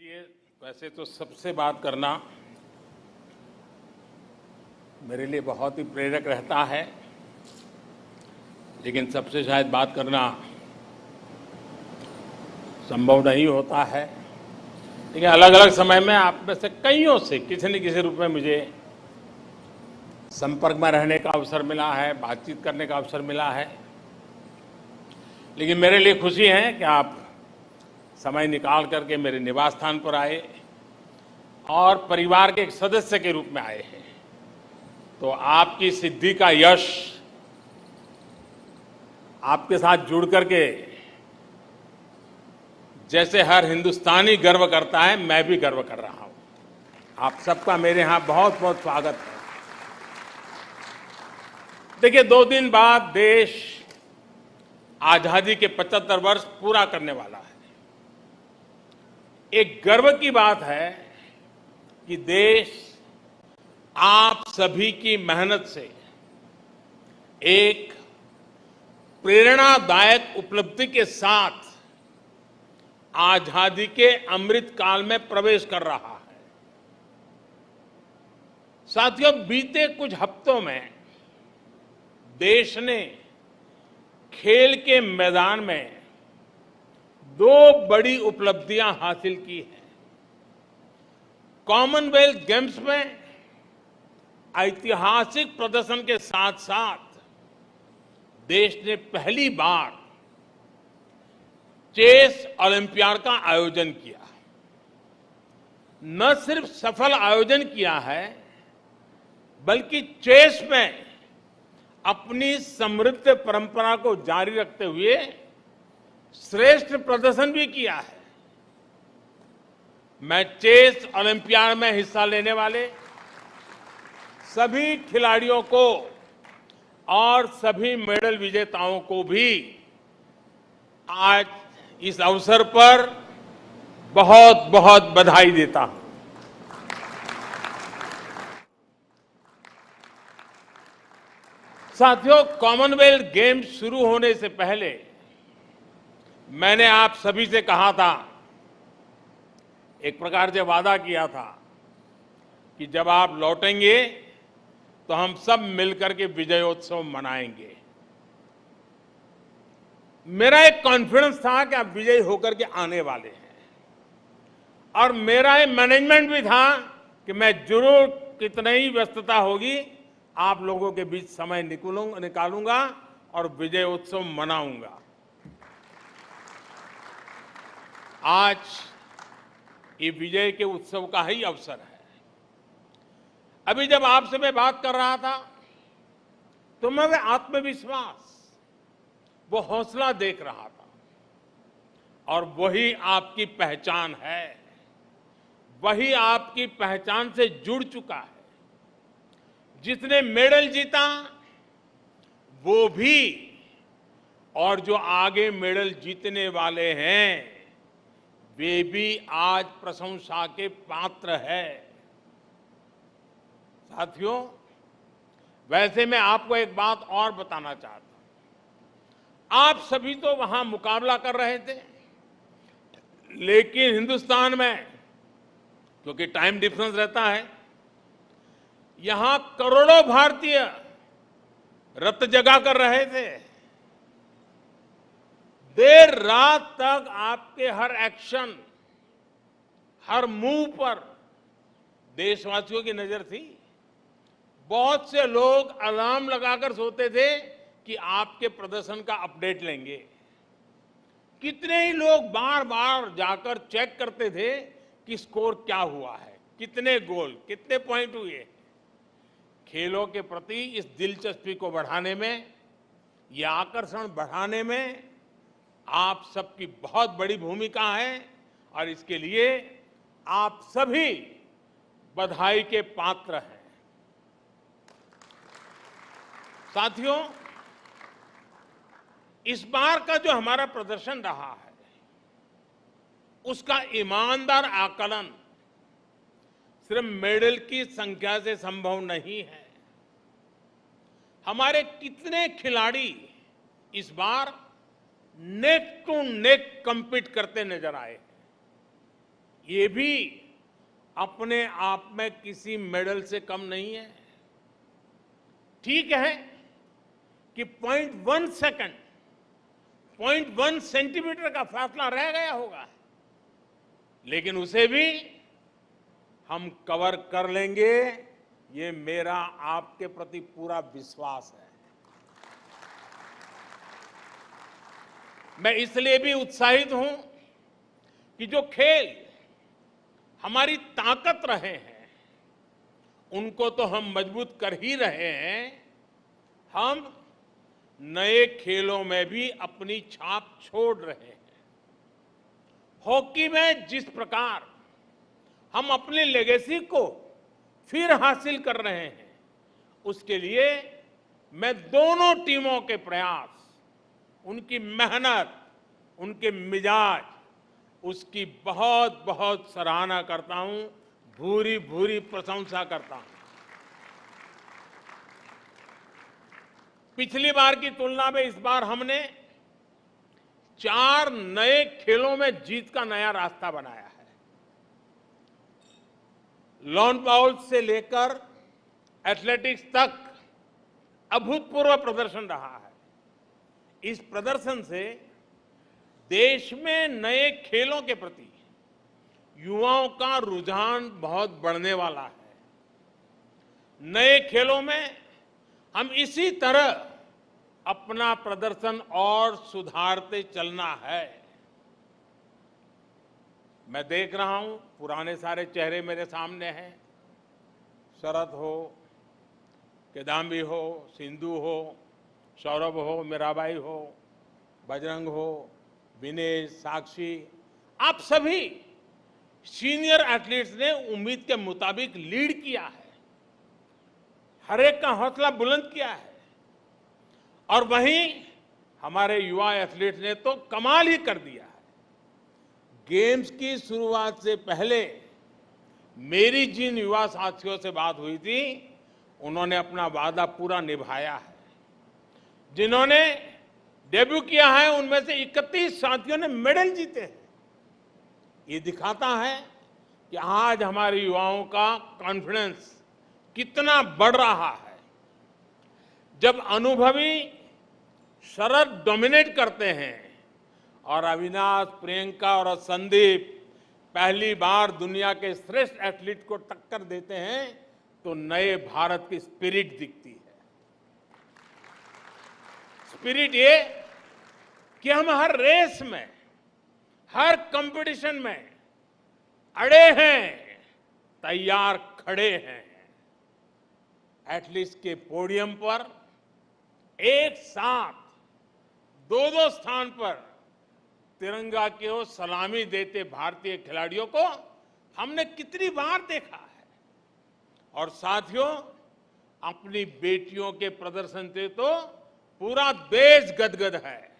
लिए वैसे तो सबसे बात करना मेरे लिए बहुत ही प्रेरक रहता है, लेकिन सबसे शायद बात करना संभव नहीं होता है। लेकिन अलग अलग समय में आप में से कईयों से किसी न किसी रूप में मुझे संपर्क में रहने का अवसर मिला है, बातचीत करने का अवसर मिला है। लेकिन मेरे लिए खुशी है कि आप समय निकाल करके मेरे निवास स्थान पर आए और परिवार के एक सदस्य के रूप में आए हैं। तो आपकी सिद्धि का यश आपके साथ जुड़ करके जैसे हर हिंदुस्तानी गर्व करता है, मैं भी गर्व कर रहा हूं। आप सबका मेरे यहां बहुत बहुत स्वागत है। देखिए, 2 दिन बाद देश आजादी के 75 वर्ष पूरा करने वाला है। एक गर्व की बात है कि देश आप सभी की मेहनत से एक प्रेरणादायक उपलब्धि के साथ आजादी के अमृत काल में प्रवेश कर रहा है। साथियों, बीते कुछ हफ्तों में देश ने खेल के मैदान में 2 बड़ी उपलब्धियां हासिल की हैं। कॉमनवेल्थ गेम्स में ऐतिहासिक प्रदर्शन के साथ साथ देश ने पहली बार चेस ओलंपियाड का आयोजन किया। न सिर्फ सफल आयोजन किया है, बल्कि चेस में अपनी समृद्ध परंपरा को जारी रखते हुए श्रेष्ठ प्रदर्शन भी किया है। मैं चेस ओलंपियाड में हिस्सा लेने वाले सभी खिलाड़ियों को और सभी मेडल विजेताओं को भी आज इस अवसर पर बहुत बहुत बधाई देता हूं। साथियों, कॉमनवेल्थ गेम्स शुरू होने से पहले मैंने आप सभी से कहा था, एक प्रकार से वादा किया था कि जब आप लौटेंगे तो हम सब मिलकर के विजयोत्सव मनाएंगे। मेरा एक कॉन्फिडेंस था कि आप विजयी होकर के आने वाले हैं, और मेरा एक मैनेजमेंट भी था कि मैं जरूर कितनी ही व्यस्तता होगी, आप लोगों के बीच समय निकालूंगा और विजयोत्सव मनाऊंगा। आज ये विजय के उत्सव का ही अवसर है। अभी जब आपसे मैं बात कर रहा था तो मैं आत्मविश्वास, वो हौसला देख रहा था, और वही आपकी पहचान है। वही आपकी पहचान से जुड़ चुका है। जिसने मेडल जीता वो भी, और जो आगे मेडल जीतने वाले हैं वे भी आज प्रशंसा के पात्र है। साथियों, वैसे मैं आपको एक बात और बताना चाहता हूं। आप सभी तो वहां मुकाबला कर रहे थे, लेकिन हिंदुस्तान में क्योंकि टाइम डिफरेंस रहता है, यहां करोड़ों भारतीय रत जगा कर रहे थे। देर रात तक आपके हर एक्शन, हर मूव पर देशवासियों की नजर थी। बहुत से लोग अलार्म लगाकर सोते थे कि आपके प्रदर्शन का अपडेट लेंगे। कितने ही लोग बार बार जाकर चेक करते थे कि स्कोर क्या हुआ है, कितने गोल, कितने पॉइंट हुए। खेलों के प्रति इस दिलचस्पी को बढ़ाने में, यह आकर्षण बढ़ाने में आप सबकी बहुत बड़ी भूमिका है, और इसके लिए आप सभी बधाई के पात्र हैं। साथियों, इस बार का जो हमारा प्रदर्शन रहा है उसका ईमानदार आकलन सिर्फ मेडल की संख्या से संभव नहीं है। हमारे कितने खिलाड़ी इस बार नेक टू नेक compete करते नजर आए। ये भी अपने आप में किसी मेडल से कम नहीं है। ठीक है कि 0.1 सेकंड, 0.1 सेंटीमीटर का फासला रह गया होगा, लेकिन उसे भी हम कवर कर लेंगे, ये मेरा आपके प्रति पूरा विश्वास है। मैं इसलिए भी उत्साहित हूं कि जो खेल हमारी ताकत रहे हैं, उनको तो हम मजबूत कर ही रहे हैं, हम नए खेलों में भी अपनी छाप छोड़ रहे हैं। हॉकी में जिस प्रकार हम अपनी लेगेसी को फिर हासिल कर रहे हैं, उसके लिए मैं दोनों टीमों के प्रयास, उनकी मेहनत, उनके मिजाज, उसकी बहुत बहुत सराहना करता हूं, भूरी भूरी प्रशंसा करता हूं। पिछली बार की तुलना में इस बार हमने 4 नए खेलों में जीत का नया रास्ता बनाया है। लॉन बाउल्स से लेकर एथलेटिक्स तक अभूतपूर्व प्रदर्शन रहा है। इस प्रदर्शन से देश में नए खेलों के प्रति युवाओं का रुझान बहुत बढ़ने वाला है। नए खेलों में हम इसी तरह अपना प्रदर्शन और सुधारते चलना है। मैं देख रहा हूं, पुराने सारे चेहरे मेरे सामने हैं। शरद हो, किदाम्बी हो, सिंधु हो, सौरभ हो, मीराबाई हो, बजरंग हो, विनेश, साक्षी, आप सभी सीनियर एथलीट्स ने उम्मीद के मुताबिक लीड किया है, हर एक का हौसला बुलंद किया है। और वहीं हमारे युवा एथलीट्स ने तो कमाल ही कर दिया है। गेम्स की शुरुआत से पहले मेरी जिन युवा साथियों से बात हुई थी, उन्होंने अपना वादा पूरा निभाया है। जिन्होंने डेब्यू किया है, उनमें से 31 साथियों ने मेडल जीते हैं। ये दिखाता है कि आज हमारे युवाओं का कॉन्फिडेंस कितना बढ़ रहा है। जब अनुभवी शरद डोमिनेट करते हैं और अविनाश, प्रियंका और संदीप पहली बार दुनिया के श्रेष्ठ एथलीट को टक्कर देते हैं, तो नए भारत की स्पिरिट दिखती है। स्पिरिट ये कि हम हर रेस में, हर कंपटीशन में अड़े हैं, तैयार खड़े हैं। एथलीट्स के पोडियम पर एक साथ 2-2 स्थान पर तिरंगा की ओर सलामी देते भारतीय खिलाड़ियों को हमने कितनी बार देखा है। और साथियों, अपनी बेटियों के प्रदर्शन से तो पूरा देश गदगद है।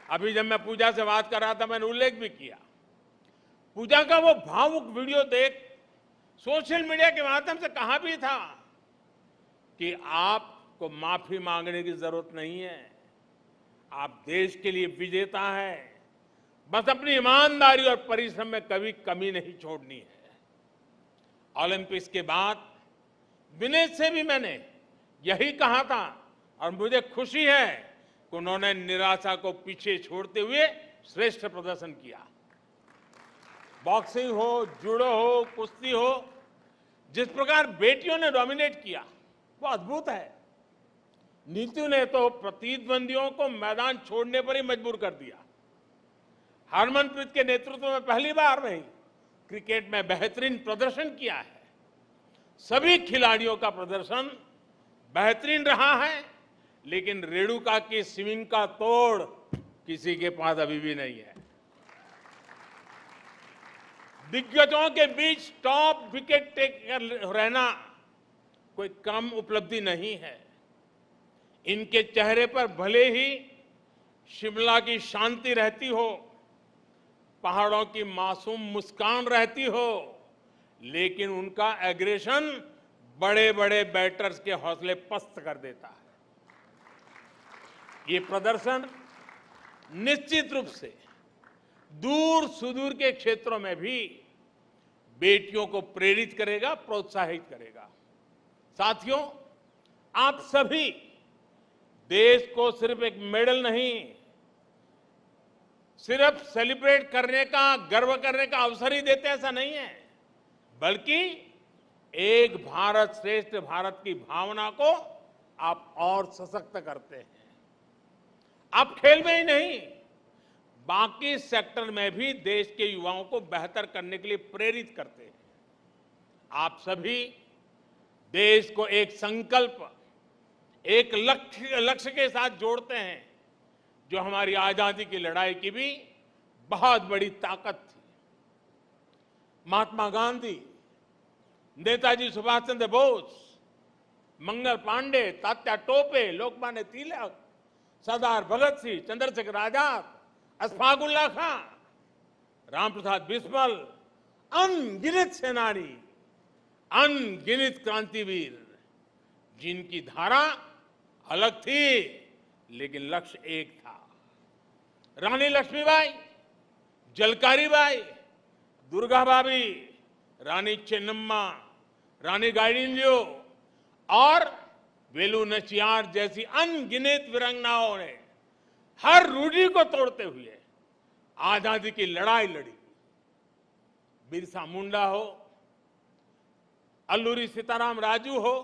अभी जब मैं पूजा से बात कर रहा था, मैंने उल्लेख भी किया, पूजा का वो भावुक वीडियो देख सोशल मीडिया के माध्यम से कहा भी था कि आपको माफी मांगने की जरूरत नहीं है, आप देश के लिए विजेता हैं, बस अपनी ईमानदारी और परिश्रम में कभी कमी नहीं छोड़नी है। ओलंपिक्स के बाद विनेश से भी मैंने यही कहा था और मुझे खुशी है कि उन्होंने निराशा को पीछे छोड़ते हुए श्रेष्ठ प्रदर्शन किया। बॉक्सिंग हो, जूडो हो, कुश्ती हो, जिस प्रकार बेटियों ने डोमिनेट किया वो अद्भुत है। नीतू ने तो प्रतिद्वंदियों को मैदान छोड़ने पर ही मजबूर कर दिया। हरमनप्रीत के नेतृत्व में पहली बार नहीं, क्रिकेट में बेहतरीन प्रदर्शन किया है। सभी खिलाड़ियों का प्रदर्शन बेहतरीन रहा है, लेकिन रेणुका की स्विंग का तोड़ किसी के पास अभी भी नहीं है। दिग्गजों के बीच टॉप विकेट टेकर रहना कोई कम उपलब्धि नहीं है। इनके चेहरे पर भले ही शिमला की शांति रहती हो, पहाड़ों की मासूम मुस्कान रहती हो, लेकिन उनका एग्रेशन बड़े बड़े बैटर्स के हौसले पस्त कर देता है। ये प्रदर्शन निश्चित रूप से दूर सुदूर के क्षेत्रों में भी बेटियों को प्रेरित करेगा, प्रोत्साहित करेगा। साथियों, आप सभी देश को सिर्फ एक मेडल नहीं, सिर्फ सेलिब्रेट करने का, गर्व करने का अवसर ही देते, ऐसा नहीं है, बल्कि एक भारत श्रेष्ठ भारत की भावना को आप और सशक्त करते हैं। आप खेल में ही नहीं, बाकी सेक्टर में भी देश के युवाओं को बेहतर करने के लिए प्रेरित करते हैं। आप सभी देश को एक संकल्प, एक लक्ष्य के साथ जोड़ते हैं, जो हमारी आजादी की लड़ाई की भी बहुत बड़ी ताकत थी। महात्मा गांधी, नेताजी सुभाष चंद्र बोस, मंगल पांडे, तात्या टोपे, लोकमान्य तिलक, सरदार भगत सिंह, चंद्रशेखर आजाद, अशफाक उल्लाह खां, रामप्रसाद बिस्मिल, अनगिनत सेनानी, अनगिनत क्रांतिवीर, जिनकी धारा अलग थी लेकिन लक्ष्य एक था। रानी लक्ष्मीबाई, झलकारी बाई, दुर्गा भाभी, रानी चेन्नम्मा, रानी गाइडिंलियो और वेलु नचियार जैसी अनगिनत वीरांगनाओं ने हर रूढ़ी को तोड़ते हुए आजादी की लड़ाई लड़ी। बिरसा मुंडा हो, अल्लूरी सीताराम राजू हो,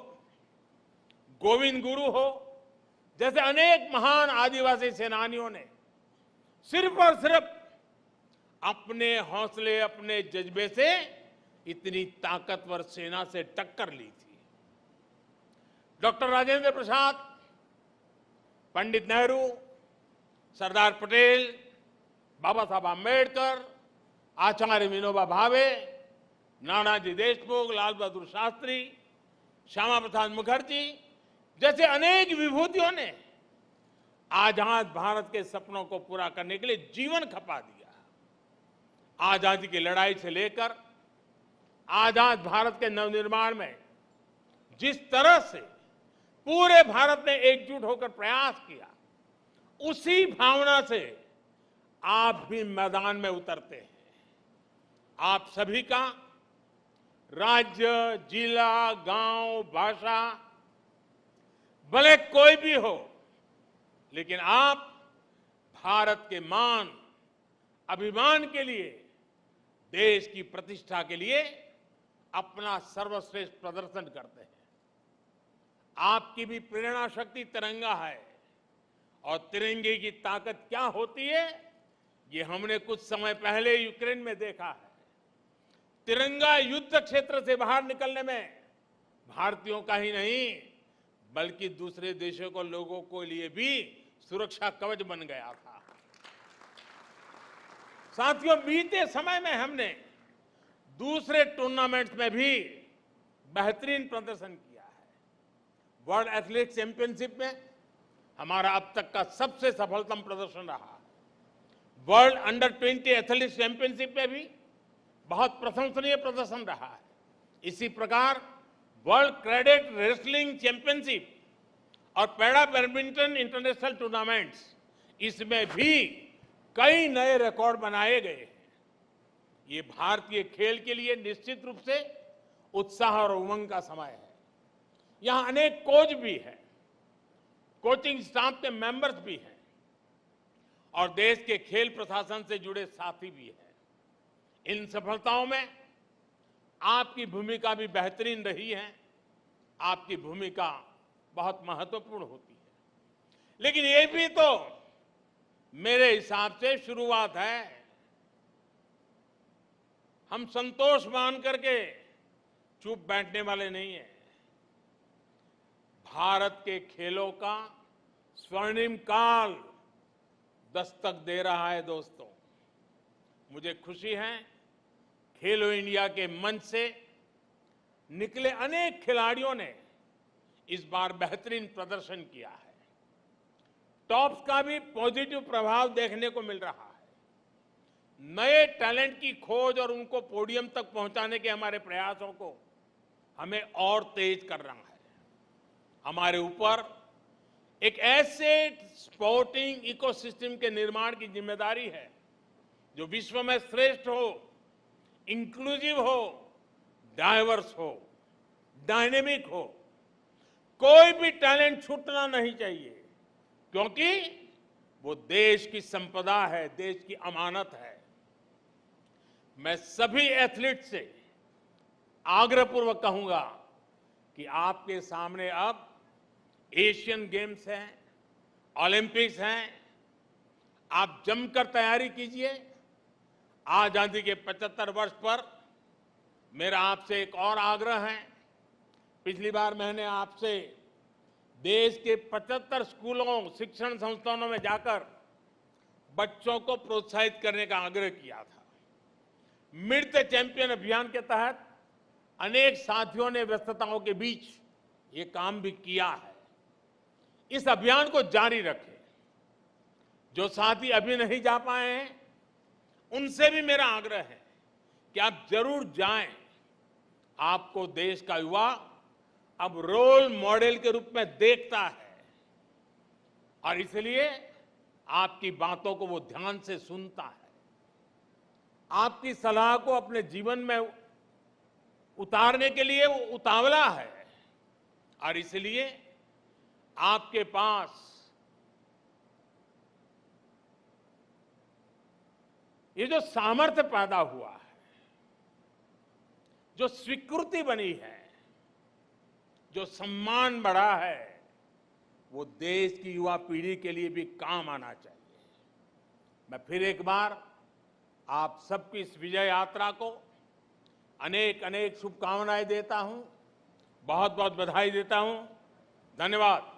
गोविंद गुरु हो, जैसे अनेक महान आदिवासी सेनानियों ने सिर्फ और सिर्फ अपने हौसले, अपने जज्बे से इतनी ताकतवर सेना से टक्कर ली थी। डॉक्टर राजेंद्र प्रसाद, पंडित नेहरू, सरदार पटेल, बाबा साहब आम्बेडकर, आचार्य विनोबा भावे, नानाजी देशमुख, लाल बहादुर शास्त्री, श्यामा प्रसाद मुखर्जी जैसे अनेक विभूतियों ने आजाद भारत के सपनों को पूरा करने के लिए जीवन खपा दिया। आजादी की लड़ाई से लेकर आजाद भारत के नवनिर्माण में जिस तरह से पूरे भारत ने एकजुट होकर प्रयास किया, उसी भावना से आप भी मैदान में उतरते हैं। आप सभी का राज्य, जिला, गांव, भाषा भले कोई भी हो, लेकिन आप भारत के मान, अभिमान के लिए, देश की प्रतिष्ठा के लिए अपना सर्वश्रेष्ठ प्रदर्शन करते हैं। आपकी भी प्रेरणा शक्ति तिरंगा है, और तिरंगे की ताकत क्या होती है, ये हमने कुछ समय पहले यूक्रेन में देखा है। तिरंगा युद्ध क्षेत्र से बाहर निकलने में भारतीयों का ही नहीं, बल्कि दूसरे देशों को, लोगों के लिए भी सुरक्षा कवच बन गया था। साथियों, बीते समय में हमने दूसरे टूर्नामेंट्स में भी बेहतरीन प्रदर्शन किया है। वर्ल्ड एथलेटिक्स चैंपियनशिप में हमारा अब तक का सबसे सफलतम प्रदर्शन रहा। वर्ल्ड अंडर 20 एथलेटिक्स चैंपियनशिप में भी बहुत प्रशंसनीय प्रदर्शन रहा है। इसी प्रकार वर्ल्ड कैडेट रेसलिंग चैंपियनशिप और पैरा बैडमिंटन इंटरनेशनल टूर्नामेंट्स, इसमें भी कई नए रिकॉर्ड बनाए गए हैं। ये भारतीय खेल के लिए निश्चित रूप से उत्साह और उमंग का समय है। यहां अनेक कोच भी हैं, कोचिंग स्टाफ के मेंबर्स भी हैं, और देश के खेल प्रशासन से जुड़े साथी भी हैं। इन सफलताओं में आपकी भूमिका भी बेहतरीन रही है। आपकी भूमिका बहुत महत्वपूर्ण होती है, लेकिन ये भी तो मेरे हिसाब से शुरुआत है। हम संतोष मान करके चुप बैठने वाले नहीं हैं। भारत के खेलों का स्वर्णिम काल दस्तक दे रहा है। दोस्तों, मुझे खुशी है, खेलो इंडिया के मंच से निकले अनेक खिलाड़ियों ने इस बार बेहतरीन प्रदर्शन किया है। टॉप्स का भी पॉजिटिव प्रभाव देखने को मिल रहा है। नए टैलेंट की खोज और उनको पोडियम तक पहुंचाने के हमारे प्रयासों को हमें और तेज कर रहा है। हमारे ऊपर एक ऐसे स्पोर्टिंग इकोसिस्टम के निर्माण की जिम्मेदारी है जो विश्व में श्रेष्ठ हो, इंक्लूसिव हो, डाइवर्स हो, डायनेमिक हो। कोई भी टैलेंट छूटना नहीं चाहिए, क्योंकि वो देश की संपदा है, देश की अमानत है। मैं सभी एथलीट से आग्रहपूर्वक कहूंगा कि आपके सामने अब एशियन गेम्स हैं, ओलंपिक्स हैं, आप जमकर तैयारी कीजिए। आजादी के 75 वर्ष पर मेरा आपसे एक और आग्रह है। पिछली बार मैंने आपसे देश के 75 स्कूलों, शिक्षण संस्थानों में जाकर बच्चों को प्रोत्साहित करने का आग्रह किया था। मीट द चैंपियन अभियान के तहत अनेक साथियों ने व्यस्तताओं के बीच ये काम भी किया है। इस अभियान को जारी रखें। जो साथी अभी नहीं जा पाए हैं, उनसे भी मेरा आग्रह है कि आप जरूर जाएं। आपको देश का युवा अब रोल मॉडल के रूप में देखता है और इसलिए आपकी बातों को वो ध्यान से सुनता है, आपकी सलाह को अपने जीवन में उतारने के लिए वो उतावला है और इसलिए आपके पास ये जो सामर्थ्य पैदा हुआ है, जो स्वीकृति बनी है, जो सम्मान बढ़ा है, वो देश की युवा पीढ़ी के लिए भी काम आना चाहिए। मैं फिर एक बार आप सबकी इस विजय यात्रा को अनेक अनेक शुभकामनाएं देता हूं, बहुत बहुत बधाई देता हूं। धन्यवाद।